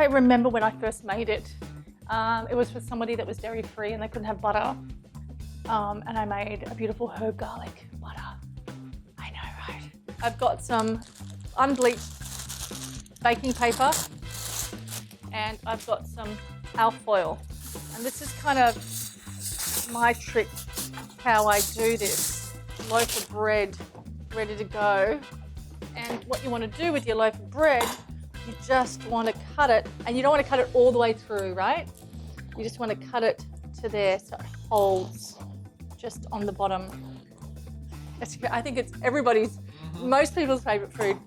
I remember when I first made it. It was for somebody that was dairy-free and they couldn't have butter. And I made a beautiful herb garlic butter. I know, right? I've got some unbleached baking paper and I've got some alfoil. And this is kind of my trick, how I do this. Loaf of bread ready to go. And what you want to do with your loaf of bread, you just want to cut it, and you don't want to cut it all the way through, right? You just want to cut it to there so it holds just on the bottom. I think it's everybody's, most people's favorite food.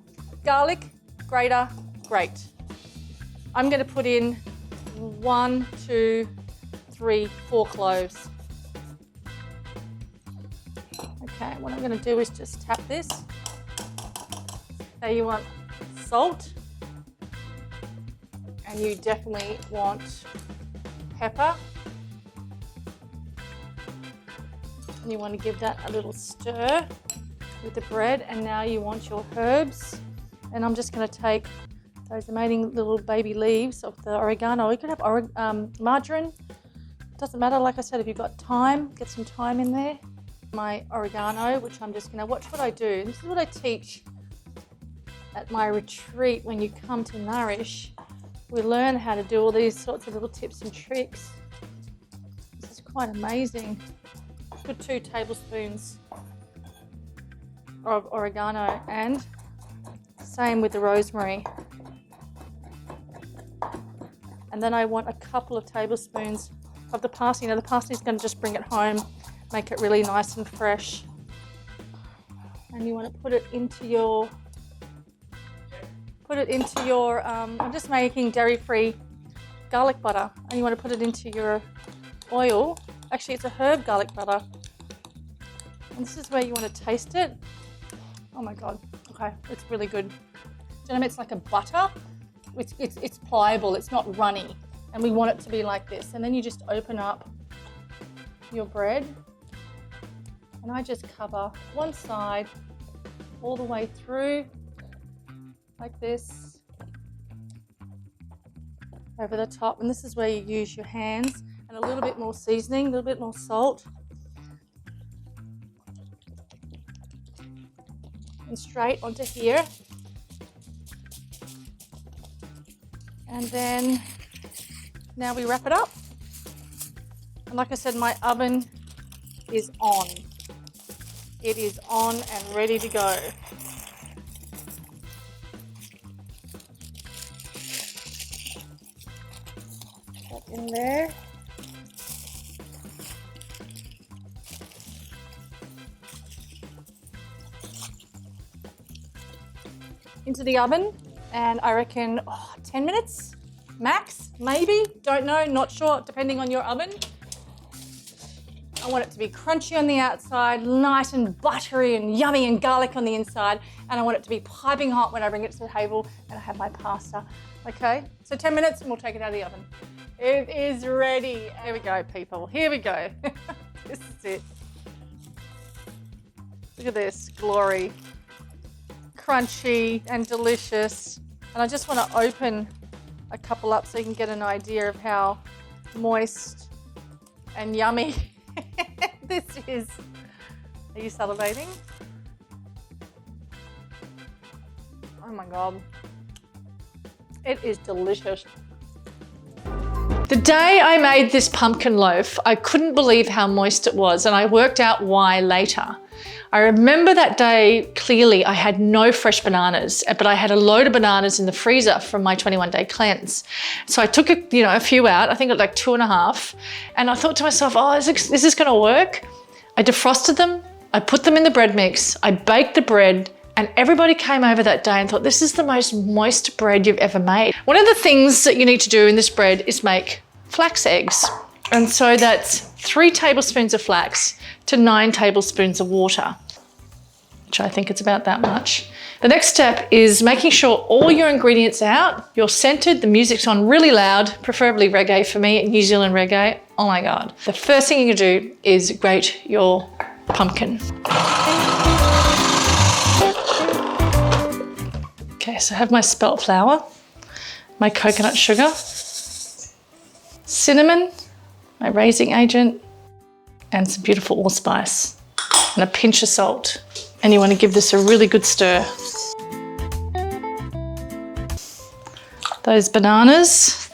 Garlic, grater, grate. I'm going to put in 1, 2, 3, 4 cloves. Okay, what I'm going to do is just tap this. Now you want salt, and you definitely want pepper. And you want to give that a little stir with the bread, and now you want your herbs. And I'm just going to take those amazing little baby leaves of the oregano. You could have margarine, doesn't matter. Like I said, if you've got thyme, get some thyme in there. My oregano, which I'm just going to watch what I do. This is what I teach at my retreat. When you come to Nourish, we learn how to do all these sorts of little tips and tricks. This is quite amazing. Put 2 tablespoons of oregano, and same with the rosemary. And then I want a couple of tablespoons of the parsley. Now the parsley is going to just bring it home, make it really nice and fresh. And you want to put it into your, I'm just making dairy-free garlic butter, and you want to put it into your oil. Actually, it's a herb garlic butter. And this is where you want to taste it. Oh my God, okay, it's really good. Do you know, it's like a butter. It's pliable, it's not runny. And we want it to be like this. And then you just open up your bread. And I just cover one side all the way through, like this, over the top. And this is where you use your hands and a little bit more seasoning, a little bit more salt. And straight onto here. And then now we wrap it up. And like I said, my oven is on. It is on and ready to go. Put in there. Into the oven, and I reckon 10 minutes max, maybe, don't know, not sure, depending on your oven. I want it to be crunchy on the outside, nice and buttery and yummy and garlic on the inside, and I want it to be piping hot when I bring it to the table and I have my pasta. Okay, so 10 minutes and we'll take it out of the oven. It is ready. Here we go, people, here we go. This is it. Look at this glory. Crunchy and delicious. And I just want to open a couple up so you can get an idea of how moist and yummy this is. Are you salivating? Oh my God. It is delicious. The day I made this pumpkin loaf, I couldn't believe how moist it was, and I worked out why later. I remember that day clearly. I had no fresh bananas, but I had a load of bananas in the freezer from my 21-day cleanse. So I took a few out, I think like 2.5, and I thought to myself, oh, is this gonna work? I defrosted them, I put them in the bread mix, I baked the bread, and everybody came over that day and thought, this is the most moist bread you've ever made. One of the things that you need to do in this bread is make flax eggs. And so that's 3 tablespoons of flax to 9 tablespoons of water, which I think it's about that much. The next step is making sure all your ingredients are out, you're centered, the music's on really loud, preferably reggae for me, New Zealand reggae. Oh my God. The first thing you can do is grate your pumpkin. Okay, so I have my spelt flour. my coconut sugar, cinnamon, my raising agent, and some beautiful allspice, and a pinch of salt. And you want to give this a really good stir. Those bananas,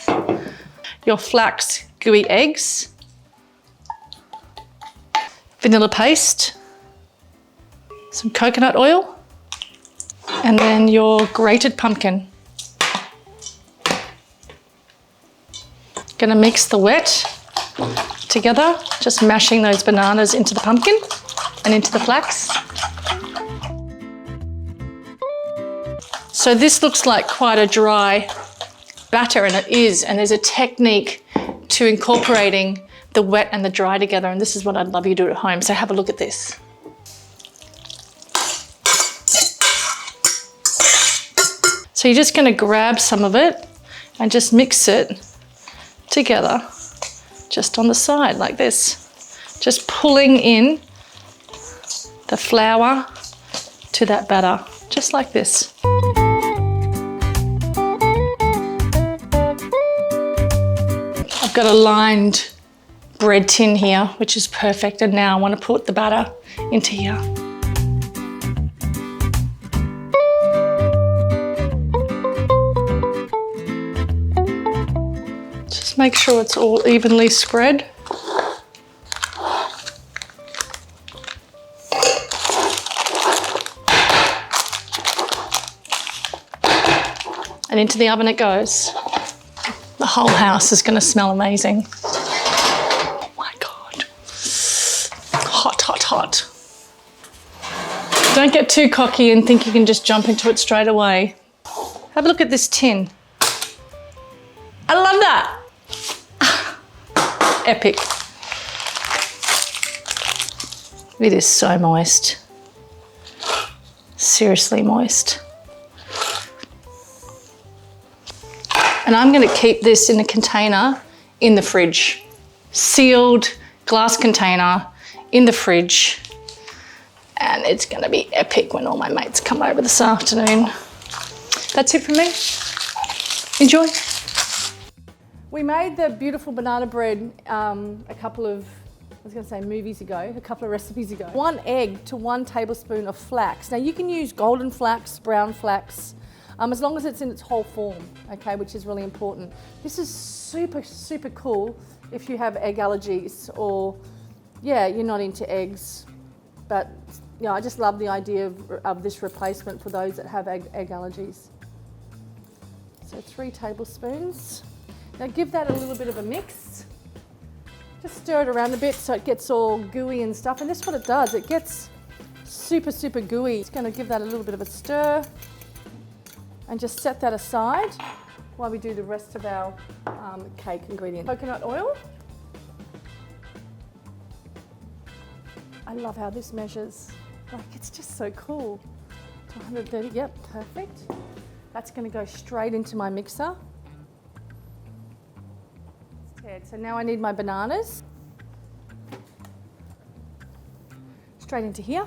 your flax gooey eggs, vanilla paste, some coconut oil, and then your grated pumpkin. Gonna mix the wet together, just mashing those bananas into the pumpkin and into the flax. So this looks like quite a dry batter, and it is, and there's a technique to incorporating the wet and the dry together, and this is what I'd love you to do at home. So have a look at this. So you're just going to grab some of it and just mix it together, just on the side like this, just pulling in the flour to that batter, just like this. I've got a lined bread tin here, which is perfect, and now I want to put the batter into here. Just make sure it's all evenly spread. And into the oven it goes. The whole house is going to smell amazing. Oh my God. Hot, hot, hot. Don't get too cocky and think you can just jump into it straight away. Have a look at this tin. I love that. Epic. It is so moist. Seriously moist. And I'm going to keep this in a container in the fridge. Sealed glass container in the fridge. And it's going to be epic when all my mates come over this afternoon. That's it from me. Enjoy. We made the beautiful banana bread a couple of, I was going to say movies ago, a couple of recipes ago. 1 egg to 1 tablespoon of flax. Now you can use golden flax, brown flax, as long as it's in its whole form, okay, which is really important. This is super, super cool if you have egg allergies or, yeah, you're not into eggs. But, you know, I just love the idea of this replacement for those that have egg allergies. So 3 tablespoons. Now give that a little bit of a mix. Just stir it around a bit so it gets all gooey and stuff. And this is what it does, it gets super, super gooey. It's going to give that a little bit of a stir. And just set that aside while we do the rest of our cake ingredients. Coconut oil. I love how this measures. Like, it's just so cool. To 130, yep, perfect. That's going to go straight into my mixer. So now I need my bananas. Straight into here.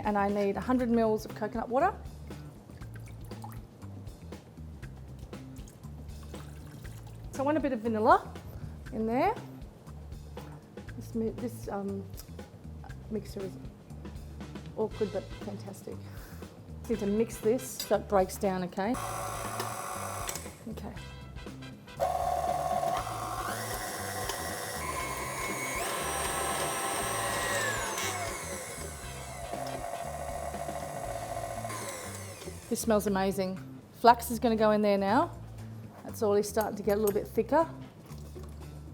And I need 100 mils of coconut water. So I want a bit of vanilla in there. This mixer is awkward but fantastic. Need to mix this so it breaks down, okay? Okay. This smells amazing. Flax is going to go in there now. That's already starting to get a little bit thicker.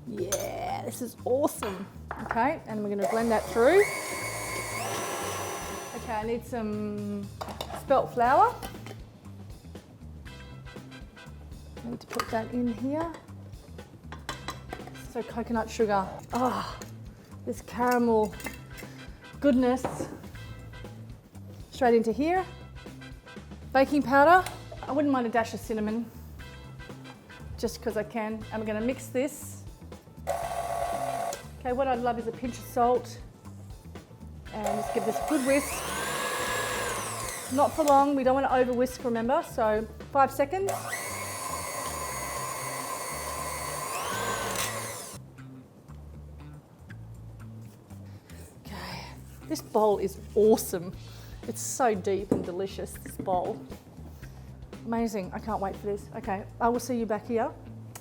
Yeah, this is awesome. Okay, and we're going to blend that through. Okay, I need some spelt flour. I need to put that in here. So coconut sugar. Oh, this caramel goodness. Straight into here. Baking powder. I wouldn't mind a dash of cinnamon, just because I can. And we're going to mix this. Okay, what I'd love is a pinch of salt. And just give this a good whisk. Not for long, we don't want to over whisk, remember? So 5 seconds. Okay, this bowl is awesome. It's so deep and delicious, this bowl. Amazing, I can't wait for this. Okay, I will see you back here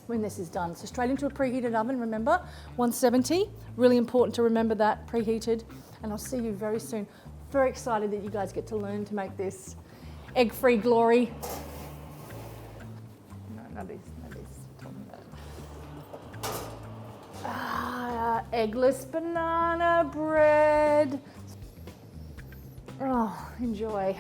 when this is done. So straight into a preheated oven, remember, 170. Really important to remember that, preheated. And I'll see you very soon. Very excited that you guys get to learn to make this egg-free glory. No, nobody's talking about it. Eggless banana bread. Oh, enjoy.